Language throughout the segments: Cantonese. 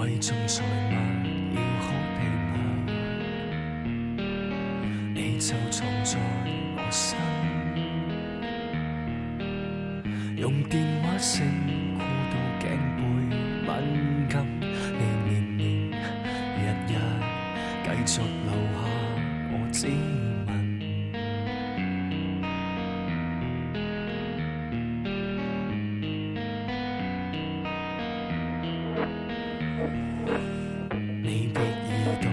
貴重財物要可被我，你就藏在我心，用電話聲箍到頸背敏感，你年年日日繼續留下我指紋。你別移動，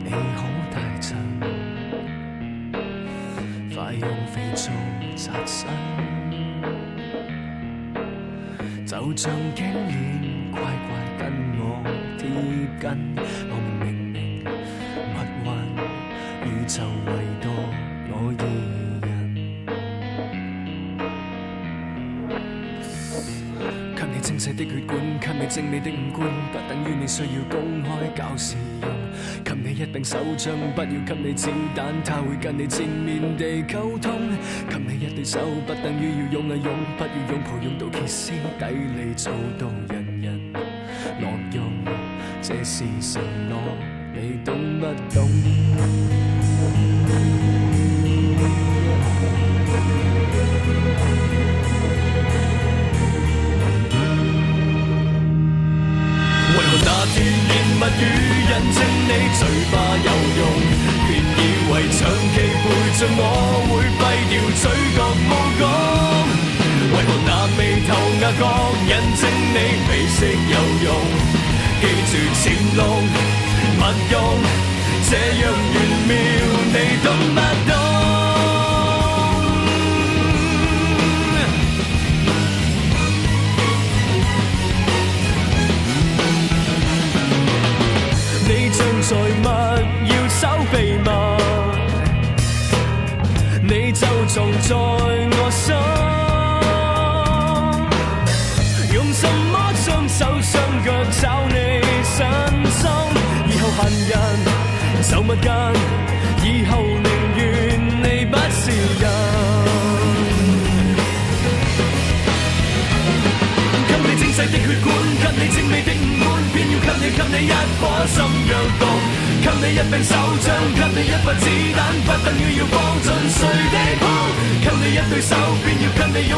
你可太震，快用肥皂擦身，就像頸鏈乖乖跟我貼緊。我明明密運，宇宙唯獨我二人。給你精細的血管，給你精美的五官，不等於你需要公開搞事用。給你一柄手槍，不要給你子彈，他會跟你正面地溝通。給你一對手，不等於要用用，不要擁抱用到歇斯底里，做到人人樂用。這是承諾，你懂不懂？為何那甜言蜜語印證你嘴巴有用，別以為長期陪着我會廢掉嘴角無講。為何那眉頭額角印證你美色有用，記住潛龍勿用，這樣玄妙你懂不懂？你像財物要守秘密，你就藏在我心。用什麼雙手雙腳找你身心？以後閒人就勿近，以後寧願你不是人。給你精細的血管，給你精美的五官，偏要給你一顆心若毒，給你一柄手槍，給你一發子彈，不等於要放進誰的鋪。給你一對手，偏要給你用，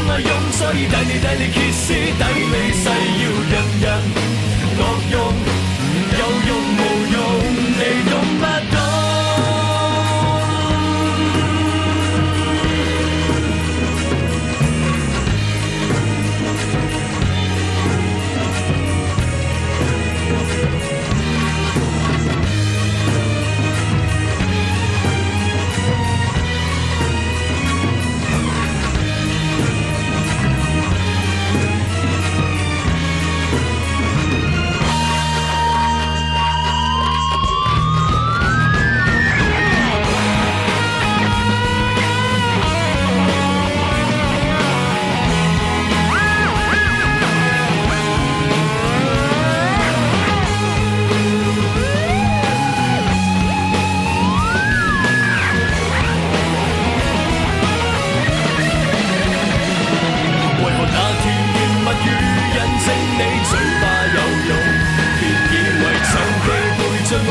所以帶你歇斯底里，誓要人人樂用，有用無用，你懂不懂？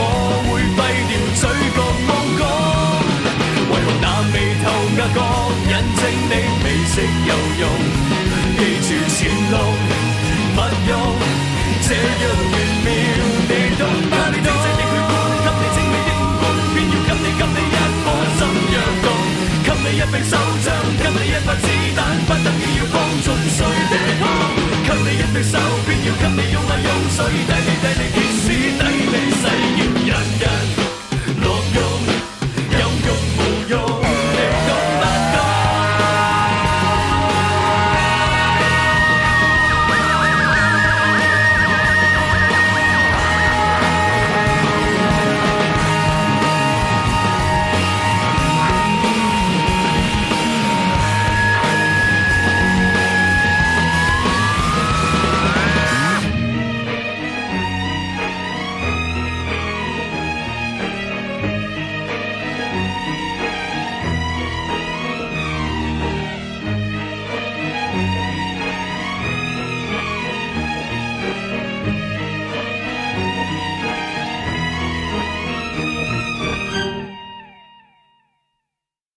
我會廢掉嘴角無講，為何那眉頭額角印證你美色有用？